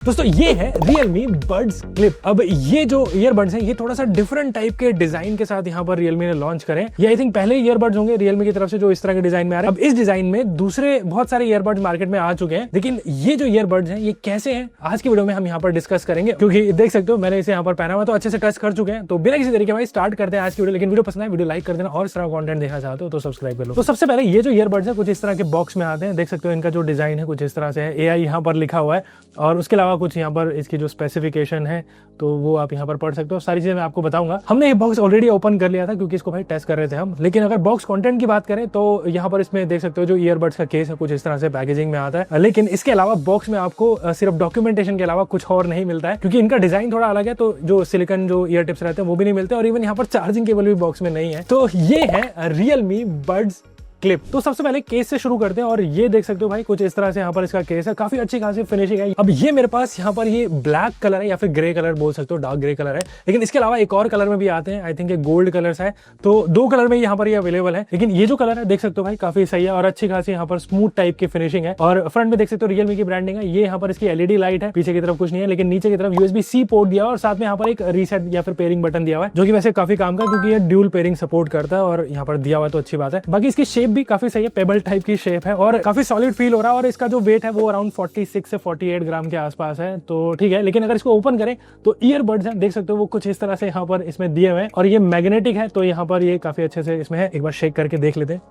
दोस्तों ये है Realme Buds Clip। अब ये जो ईयरबड्स हैं ये थोड़ा सा डिफरेंट टाइप के डिजाइन के साथ यहाँ पर Realme ने लॉन्च करें। ये आई थिंक पहले ईयरबड्स होंगे Realme की तरफ से जो इस तरह के डिजाइन में आ रहे हैं। अब इस डिजाइन में दूसरे बहुत सारे ईयरबड्स मार्केट में आ चुके हैं, लेकिन ये जो ईयरबड्स हैं ये कैसे हैं आज की वीडियो में हम यहाँ पर डिस्कस करेंगे, क्योंकि देख सकते हो मैंने इसे यहाँ पर पहना हुआ तो अच्छे से टच कर चुके हैं। तो बिना किसी तरीके भाई स्टार्ट करते हैं आज की वीडियो। लेकिन वीडियो पसंद है वीडियो लाइक कर देना और इस तरह कंटेंट देखना चाहते हो तो सब्सक्राइब कर लो। तो सबसे पहले ये जो ईयरबड्स है कुछ इस तरह के बॉक्स में आते हैं, देख सकते हो इनका जो डिजाइन है कुछ इस तरह से है। AI यहाँ पर लिखा हुआ है और उसके अलावा कुछ यहाँ पर इसकी जो स्पेसिफिकेशन है तो वो आप यहाँ पर पढ़ सकते हो। सारी चीजें मैं आपको बताऊंगा। हमने ये बॉक्स ऑलरेडी ओपन कर लिया था क्योंकि इसको भाई टेस्ट कर रहे थे हम। लेकिन अगर बॉक्स कंटेंट की बात करें तो यहाँ पर इसमें देख सकते हो जो ईयरबड्स का केस है कुछ इस तरह से पैकेजिंग में आता है। लेकिन इसके अलावा बॉक्स में आपको सिर्फ डॉक्यूमेंटेशन के अलावा कुछ और नहीं मिलता है, क्योंकि इनका डिजाइन थोड़ा अलग है। तो जो सिलिकॉन जो ईयर टिप्स रहते हैं वो भी नहीं मिलते और इवन यहाँ पर चार्जिंग केबल भी बॉक्स में नहीं है। तो ये है Realme Buds क्लिप। तो सबसे पहले केस से शुरू करते हैं और ये देख सकते हो भाई कुछ इस तरह से यहाँ पर इसका केस है, काफी अच्छी खासी फिनिशिंग है। अब ये मेरे पास यहाँ पर ये ब्लैक कलर है या फिर ग्रे कलर बोल सकते हो, डार्क ग्रे कलर है। लेकिन इसके अलावा एक और कलर में भी आते हैं, आई थिंक ये गोल्ड कलर्स है। तो दो कलर में यहाँ पर ये अवेलेबल है। लेकिन ये जो कलर है देख सकते हो भाई काफी सही है और अच्छी खासी यहाँ पर स्मूथ टाइप की फिनिशिंग है। और फ्रंट में देख सकते हो Realme की ब्रांडिंग है। ये यहाँ पर इसकी LED लाइट है, पीछे की तरफ कुछ नहीं है, लेकिन नीचे की तरफ USB-C पोर्ट दिया और साथ में यहाँ पर एक रीसेट या फिर पेयरिंग बटन दिया हुआ है, जो कि वैसे काफी काम का क्योंकि ये ड्यूल पेयरिंग सपोर्ट करता है और यहाँ पर दिया हुआ है तो अच्छी बात है। बाकी इसकी शेप भी काफी सही है, टाइप की शेप है और काफी सॉलिड फील हो रहा है। और इसका जो वेट है वो अराउंड 46 से 48 ग्राम के आसपास है, तो ठीक है। लेकिन अगर इसको ओपन करें तो ईयरबड्स हैं, देख सकते हो वो कुछ इस तरह से यहाँ पर इसमें दिए हुए हैं और ये मैग्नेटिक है। तो यहाँ पर ये काफी अच्छे से इसमें है, एक बार शेक करके देख लेते हैं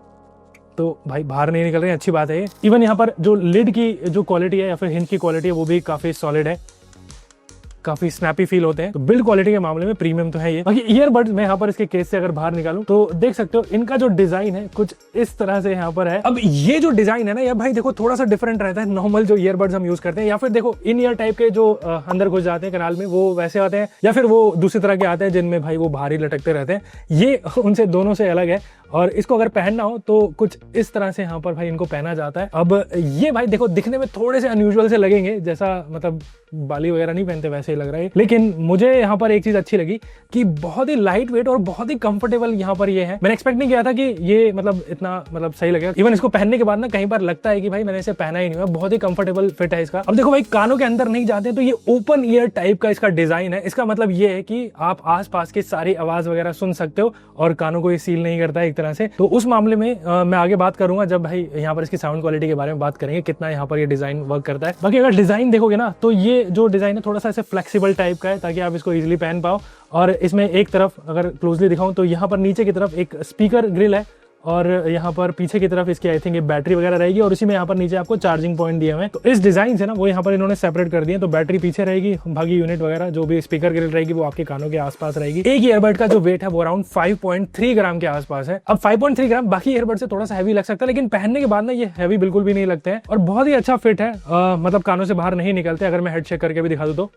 तो भाई बाहर नहीं निकल रहे हैं, अच्छी बात है ये। इवन यहाँ पर जो लिड की जो क्वालिटी है या फिर हिंज की क्वालिटी है वो भी काफी सॉलिड है, काफी स्नैपी फील होते हैं। तो बिल्ड क्वालिटी के मामले में प्रीमियम तो है ये। बाकी ईयरबड्स मैं यहाँ पर इसके केस से अगर बाहर निकालूं तो देख सकते हो इनका जो डिजाइन है कुछ इस तरह से यहाँ पर है। अब ये जो डिजाइन है ना ये भाई देखो थोड़ा सा डिफरेंट रहता है नॉर्मल जो ईयरबड्स हम यूज करते हैं, या फिर देखो इन ईयर टाइप के जो अंदर घुस जाते हैं कनाल में वो वैसे आते हैं, या फिर वो दूसरी तरह के आते हैं जिनमें भाई वो भारी लटकते रहते हैं। ये उनसे दोनों से अलग है और इसको अगर पहनना हो तो कुछ इस तरह से यहाँ पर भाई इनको पहना जाता है। अब ये भाई देखो दिखने में थोड़े से अनयूजुअल से लगेंगे, जैसा मतलब बाली वगैरह नहीं पहनते वैसे ही लग रहा है। लेकिन मुझे यहाँ पर एक चीज अच्छी लगी कि बहुत ही लाइट वेट और बहुत ही कंफर्टेबल यहाँ पर ये है। मैंने एक्सपेक्ट नहीं किया था कि ये मतलब इतना मतलब सही लगेगा। इवन इसको पहनने के बाद ना कहीं पर लगता है कि भाई मैंने इसे पहना ही नहीं हुआ, बहुत ही कंफर्टेबल फिट है इसका। अब देखो भाई कानों के अंदर नहीं जाते तो ये ओपन ईयर टाइप का इसका डिजाइन है। इसका मतलब ये है कि आप आसपास की सारी आवाज वगैरह सुन सकते हो और कानों को ये सील नहीं करता है एक तरह से। तो उस मामले में मैं आगे बात करूंगा जब भाई यहाँ पर इसकी साउंड क्वालिटी के बारे में बात करेंगे, कितना यहाँ पर ये डिजाइन वर्क करता है। बाकी अगर डिजाइन देखोगे ना तो ये जो डिजाइन है थोड़ा सा ऐसे फ्लेक्सिबल टाइप का है ताकि आप इसको इजीली पहन पाओ। और इसमें एक तरफ अगर क्लोजली दिखाऊं तो यहाँ पर नीचे की तरफ एक स्पीकर ग्रिल है और यहाँ पर पीछे की तरफ इसकी आई थिंक ये बैटरी वगैरह रहेगी और उसी में यहाँ पर नीचे आपको चार्जिंग पॉइंट दिए हुए हैं। तो इस डिजाइन से ना वो यहाँ पर इन्होंने सेपरेट कर दिए, तो बैटरी पीछे रहेगी, बाकी यूनिट वगैरह जो भी स्पीकर ग्रिल रहेगी वो आपके कानों के आसपास रहेगी। एक ईयरबड का जो वेट है वो अराउंड 5.3 ग्राम के आसपास है। अब 5.3 ग्राम बाकी ईयरबड से थोड़ा सा हैवी लग सकता है, लेकिन पहनने के बाद ना ये हैवी बिल्कुल भी नहीं लगते हैं और बहुत ही अच्छा फिट है। मतलब कानों से बाहर नहीं निकलते। अगर मैं हेड चेक करके भी दिखा दूं तो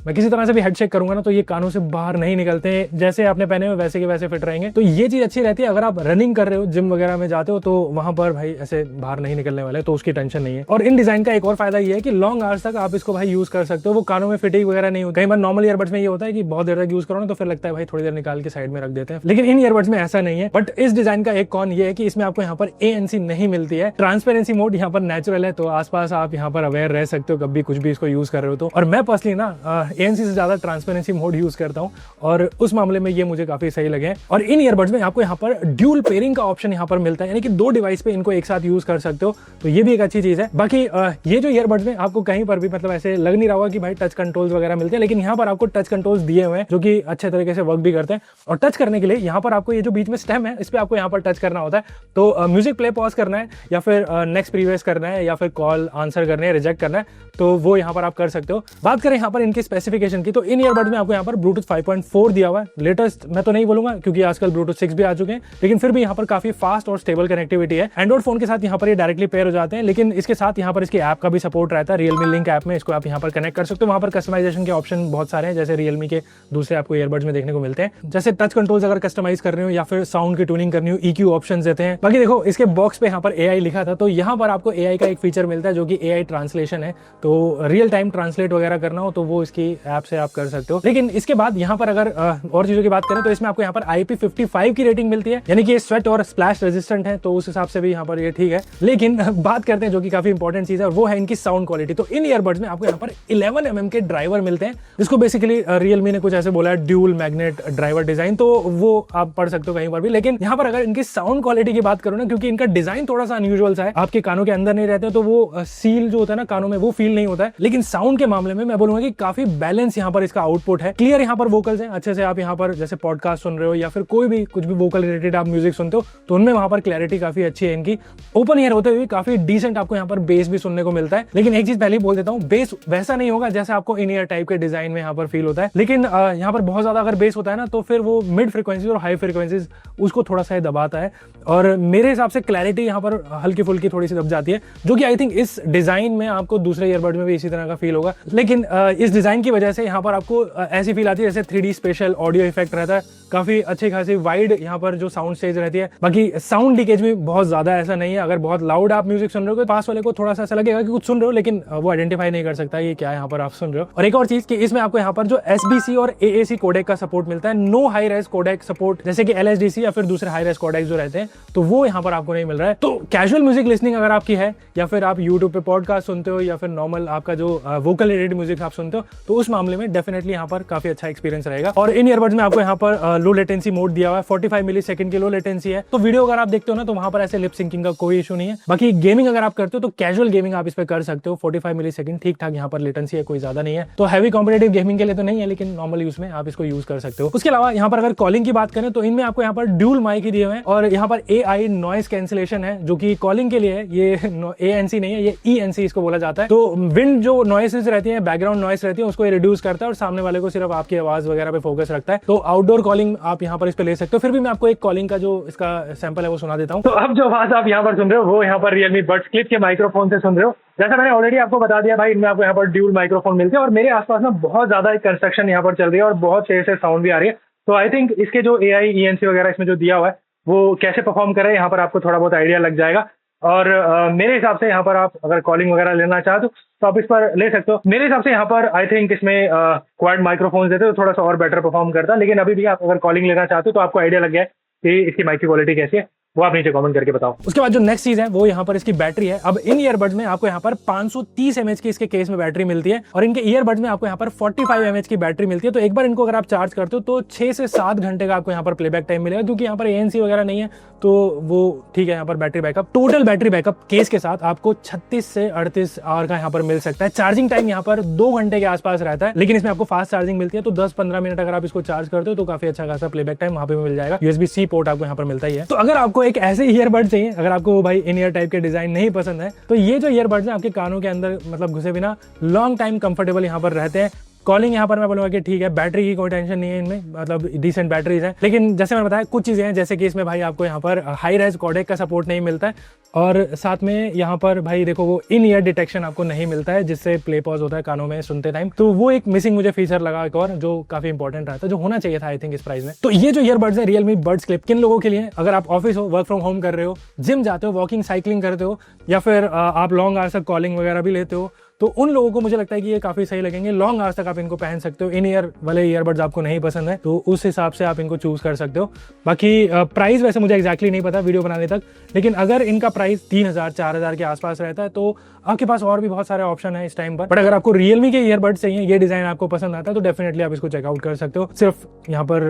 मैं किसी तरह से भी हेड चेक करूंगा ना तो ये कानों से बाहर नहीं निकलते हैं, जैसे आपने पहने हुए वैसे के वैसे फिट रहेंगे। तो ये चीज अच्छी रहती है। अगर आप रनिंग कर रहे हो जिम वगैरह में जाते हो तो वहां पर भाई ऐसे बाहर नहीं निकलने वाले, तो उसकी टेंशन नहीं है। और इन डिजाइन का एक और फायदा ये है कि लॉन्ग आवर्स तक आप इसको भाई यूज कर सकते हो, वो कानों में फिटिंग वगैरह नहीं हो। कई बार नॉर्मल ईयरबड्स में ये होता है कि बहुत देर तक यूज करो ना तो फिर लगता है भाई थोड़ी देर निकाल के साइड में रख देते हैं, लेकिन इन ईयरबड्स में ऐसा नहीं है। बट इस डिजाइन का एक कॉन ये है कि इसमें आपको यहाँ पर ANC नहीं मिलती है। ट्रांसपेरेंसी मोड यहाँ पर नेचुरल है, तो आसपास आप यहाँ पर अवेयर रह सकते हो कभी कुछ भी इसको यूज कर रहे हो तो। और मैं पर्सनली ना ANC से ज्यादा ट्रांसपेरेंसी मोड यूज करता हूं और उस मामले में ये मुझे काफी सही लगे। और इन ईयरबड्स में आपको यहाँ पर ड्यूल पेयरिंग का ऑप्शन यहाँ पर मिलता है, यानी कि दो डिवाइस पे इनको एक साथ यूज कर सकते हो, तो ये भी एक अच्छी चीज है। बाकी ये जो ईयरबड्स में आपको कहीं पर भी मतलब ऐसे लग नहीं रहा होगा कि भाई टच कंट्रोल्स वगैरह मिलते हैं, लेकिन यहाँ पर आपको टच कंट्रोल्स दिए हुए हैं जो कि अच्छे तरीके से वर्क भी करते हैं। और टच करने के लिए यहाँ पर आपको ये जो बीच में स्टेम है इस पे आपको यहाँ पर टच करना होता है। तो म्यूजिक प्ले पॉज करना है या फिर नेक्स्ट प्रीवियस करना है या फिर कॉल आंसर करना है, रिजेक्ट करना है, तो वो यहाँ पर आप कर सकते हो। बात करें यहाँ पर इनकी स्पेसिफिकेशन की तो इन ईयरबड में आपको यहाँ पर ब्लूटूथ 5.4 दिया हुआ है। लेटेस्ट मैं तो नहीं बोलूंगा क्योंकि आजकल ब्लूटूथ 6 भी आ चुके हैं, लेकिन फिर भी यहाँ पर काफी फास्ट और स्टेबल कनेक्टिविटी है। एंड्रॉइड फोन के साथ यहाँ पर ये डायरेक्टली पेयर हो जाते हैं, लेकिन इसके साथ यहाँ पर इसकी ऐप का भी सपोर्ट रहता है। Realme लिंक ऐप में इसको आप यहाँ पर कनेक्ट कर सकते हो। वहाँ पर कस्टमाइजेशन के ऑप्शन बहुत सारे हैं, जैसे Realme के दूसरे आपको ईयरबड्स में देखने को मिलते हैं, जैसे टच कंट्रोल्स अगर कस्टमाइज कर रहे हो या फिर साउंड की ट्यूनिंग करनी हो, EQ ऑप्शन देते हैं। बाकी देखो इसके बॉक्स पे यहाँ पर AI लिखा था, तो यहाँ पर आपको AI का एक फीचर मिलता है जो कि AI ट्रांसलेशन है। तो रियल टाइम ट्रांसलेट वगैरह करना हो तो वो इसकी ऐप से आप कर सकते हो। लेकिन इसके बाद यहाँ पर अगर और चीजों की बात करें तो इसमें आपको यहाँ पर IP55 की रेटिंग मिलती है, यानी कि ये स्वेट और स्प्लैश रेजिस्टेंट है, तो उस हिसाब से भी यहाँ पर ये ठीक है। लेकिन बात करते हैं जो कि काफी इंपॉर्टेंट चीज है, वो है इनकी साउंड क्वालिटी। तो इन ईयरबड्स में आपको यहाँ पर 11 mm के ड्राइवर मिलते हैं, जिसको बेसिकली रियलमी ने कुछ ऐसे बोला है ड्यूल मैग्नेट ड्राइवर डिजाइन, तो वो आप पढ़ सकते हो कहीं पर भी। लेकिन यहाँ पर अगर इनकी साउंड क्वालिटी की बात करूँ ना, क्योंकि इनका डिजाइन थोड़ा सा अनयूजुअल सा है, आपके कानों के अंदर नहीं रहते तो वो सील जो होता है ना कानों में, वो फील नहीं होता है। लेकिन साउंड के मामले में मैं बोलूंगा कि काफी बैलेंस यहाँ पर इसका आउटपुट है। क्लियर यहाँ पर वोकल्स हैं, अच्छे से आप यहाँ पर जैसे पॉडकास्ट सुन रहे हो या फिर कोई भी कुछ भी वोकल रिलेटेड आप म्यूजिक सुनते हो तो उनमें वहां पर क्लैरिटी काफी अच्छी है इनकी। ओपन ईयर होते हुए काफी डिसेंट आपको यहाँ पर बेस भी सुनने को मिलता है। लेकिन एक चीज पहले ही बोल देता हूँ, बेस वैसा नहीं होगा जैसा आपको इन ईयर टाइप के डिजाइन में यहाँ पर फील होता है। लेकिन यहाँ पर बहुत ज्यादा अगर बेस होता है ना तो फिर वो मिड फ्रिक्वेंसीज और हाई फ्रिक्वेंसीज उसको थोड़ा सा दबाता है, और मेरे हिसाब से क्लैरिटी यहाँ पर हल्की फुल्की थोड़ी सी दब जाती है, जो कि आई थिंक इस डिजाइन में आपको दूसरे ईयरबड में भी इसी तरह का फील होगा। लेकिन इस डिजाइन की वजह से यहाँ पर आपको ऐसी फील आती है जैसे 3D स्पेशल ऑडियो इफेक्ट रहता है, काफी अच्छी खासी वाइड यहाँ पर जो साउंड स्टेज रहती है। बाकी साउंड लीकेज भी बहुत ज्यादा ऐसा नहीं है, अगर बहुत लाउड आप म्यूजिक सुन रहे हो तो पास वाले को थोड़ा सा ऐसा लगेगा कि कुछ सुन रहे हो, लेकिन वो आइडेंटिफाई नहीं कर सकता ये क्या यहाँ पर आप सुन रहे हो। और एक और चीज कि इसमें आपको यहाँ पर जो SBC और AAC कोडेक का सपोर्ट मिलता है, no high res codec support जैसे कि LSDC या फिर दूसरे हाई रेज कोडेक जो रहते हैं, तो वो यहाँ पर आपको नहीं मिल रहा है। तो कैजुअल म्यूजिक लिसनिंग अगर आपकी है, या फिर आप यूट्यूब पे पॉडकास्ट सुनते हो, या फिर नॉर्मल आपका जो वोकल रिलेटेड म्यूजिक आप सुनते हो, तो उस मामले में डेफिनेटली यहाँ पर काफी अच्छा एक्सपीरियंस रहेगा। और इन ईयरबड्स में आपको यहाँ पर लो लेटेंसी मोड दिया हुआ है, 45 मिलीसेकंड की लो लेटेंसी है। तो वीडियो अगर आप देखते हो ना तो वहां पर ऐसे लिप सिंकिंग का कोई इशू नहीं है। बाकी गेमिंग अगर आप करते हो तो कैजुअल गेमिंग आप इस पे कर सकते हो, 45 मिलीसेकंड ठीक ठाक यहाँ पर लेटेंसी है, कोई ज्यादा नहीं है। तो हैवी कॉम्पिटेटिव गेमिंग के लिए तो नहीं है, लेकिन नॉर्मल यूज में आप इसको यूज कर सकते हो। उसके अलावा यहाँ पर अगर कॉलिंग की बात करें तो इनमें आपको यहाँ पर ड्यूल माइक ही दिए हुए हैं, और यहाँ पर AI नॉइस कैंसिलेशन है जो कि कॉलिंग के लिए है। ये ANC नहीं है, ये ENC इसको बोला जाता है। तो विंड जो नॉइसेस रहती है, बैकग्राउंड नॉइस रहती है, उसको रिड्यूस करता है और सामने वाले को सिर्फ आपकी आवाज वगैरह पे फोकस रखता है। तो आउटडोर कॉलिंग आप यहाँ पर इस पे ले सकते हो। फिर भी मैं आपको एक कॉलिंग का जो इसका सैंपल है वो सुना देता हूँ। तो अब जो आवाज आप यहाँ पर सुन रहे हो वो यहाँ पर Realme Buds Clip के माइक्रोफोन से सुन रहे हो। जैसा मैंने ऑलरेडी आपको बता दिया भाई, इनमें आपको यहाँ पर ड्यूल माइक्रोफोन मिलते हैं, और मेरे आसपास ना बहुत ज्यादा कंस्ट्रक्शन यहाँ पर चल रही है और बहुत से साउंड भी आ रही है। तो आई थिंक इसके जो AI ENC वगैरह इसमें जो दिया हुआ है वो कैसे परफॉर्म करे, यहाँ पर आपको थोड़ा बहुत आइडिया लग जाएगा। और मेरे हिसाब से यहाँ पर आप अगर कॉलिंग वगैरह लेना चाहते हो तो आप इस पर ले सकते हो। मेरे हिसाब से यहाँ पर आई थिंक इसमें क्वाड माइक्रोफोन देते तो थोड़ा सा और बेटर परफॉर्म करता, लेकिन अभी भी आप अगर कॉलिंग लेना चाहते हो तो आपको आइडिया लग गया है कि इसकी माइक की क्वालिटी कैसी है, वो आप नीचे कमेंट करके बताओ। उसके बाद जो नेक्स्ट चीज है वो यहाँ पर इसकी बैटरी है। अब इन ईयरबड्स में आपको यहाँ पर 530 mAh की इसके केस में बैटरी मिलती है, और इनके ईयरबड्स में आपको यहाँ पर 45 mAh की बैटरी मिलती है। तो एक बार इनको अगर आप चार्ज करते हो तो 6 से 7 घंटे का आपको यहाँ पर प्लेबैक टाइम मिलेगा, क्योंकि यहाँ पर ANC वगैरह नहीं है तो वो ठीक है। यहाँ पर battery backup, total battery backup case के साथ आपको 36 से 38 आवर का यहाँ पर मिल सकता है। चार्जिंग टाइम यहाँ पर 2 घंटे के आसपास रहता है, लेकिन इसमें आपको फास्ट चार्जिंग मिलती है, तो 10-15 मिनट अगर आप इसको चार्ज करते हो तो काफी अच्छा खासा प्लेबैक टाइम वहाँ पे मिल जाएगा। USB-C पोर्ट आपको यहाँ पर मिलता ही है। तो अगर आपको एक ऐसे ईयरबड चाहिए, अगर आपको भाई इन ईयर टाइप के डिजाइन नहीं पसंद है, तो ये जो ईयरबड्स हैं आपके कानों के अंदर मतलब घुसे बिना लॉन्ग टाइम कंफर्टेबल यहाँ पर रहते हैं। कॉलिंग यहाँ पर मैं बोलूंगा कि ठीक है, बैटरी की कोई टेंशन नहीं है इनमें, मतलब डिसेंट बैटरीज हैं। लेकिन जैसे मैंने बताया कुछ चीजें हैं, जैसे कि इसमें भाई आपको यहाँ पर हाई रेज कोडेक का सपोर्ट नहीं मिलता है, और साथ में यहाँ पर भाई देखो वो इन ईयर डिटेक्शन आपको नहीं मिलता है, जिससे प्ले पॉज होता है कानों में सुनते टाइम। तो वो एक मिसिंग मुझे फीचर लगा एक और, जो काफी इंपॉर्टेंट रहता है, जो होना चाहिए था आई थिंक इस प्राइस में। तो ये जो ईयरबड्स है Realme Buds Clip किन लोगों के लिए? अगर आप ऑफिस हो, वर्क फ्रॉम होम कर रहे हो, जिम जाते हो, वॉकिंग साइकिलिंग करते हो, या फिर आप लॉन्ग आवर्स तक कॉलिंग वगैरह भी लेते हो, तो उन लोगों को मुझे लगता है कि ये काफी सही लगेंगे। लॉन्ग आवर्स तक आप इनको पहन सकते हो। इन ईयर वाले ईयरबड्स आपको नहीं पसंद है तो उस हिसाब से आप इनको चूज कर सकते हो। बाकी प्राइस वैसे मुझे एक्जैक्टली नहीं पता वीडियो बनाने तक, लेकिन अगर इनका प्राइस 3000-4000 के आसपास रहता है तो आपके पास और भी बहुत सारे ऑप्शन है इस टाइम पर। बट अगर आपको Realme के ईयरबड्स चाहिए, ये डिजाइन आपको पसंद आता है, तो डेफिनेटली आप इसको चेकआउट कर सकते हो। सिर्फ यहाँ पर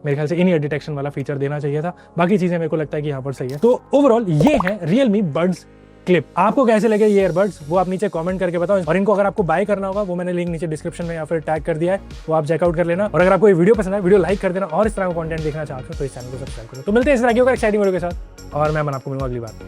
मेरे ख्याल से इन ईयर डिटेक्शन वाला फीचर देना चाहिए था, बाकी चीजें मेरे को लगता है कि यहाँ पर सही है। तो ओवरऑल ये है Realme Buds क्लिप। आपको कैसे लगे ये ईयरबड्स वो आप नीचे कमेंट करके बताओ, और इनको अगर आपको बाय करना होगा वो मैंने लिंक नीचे डिस्क्रिप्शन में या फिर टैग कर दिया है, वो आप चेकआउट कर लेना। और अगर आपको ये वीडियो पसंद है, वीडियो लाइक कर देना, और इस तरह का कंटेंट देखना चाहते हो तो इस चैनल को सब्सक्राइब करो। तो मिलते हैं इस तरह के और एक्साइटिंग वीडियो के साथ, और मैं आपको मिलूंगा अगली बार।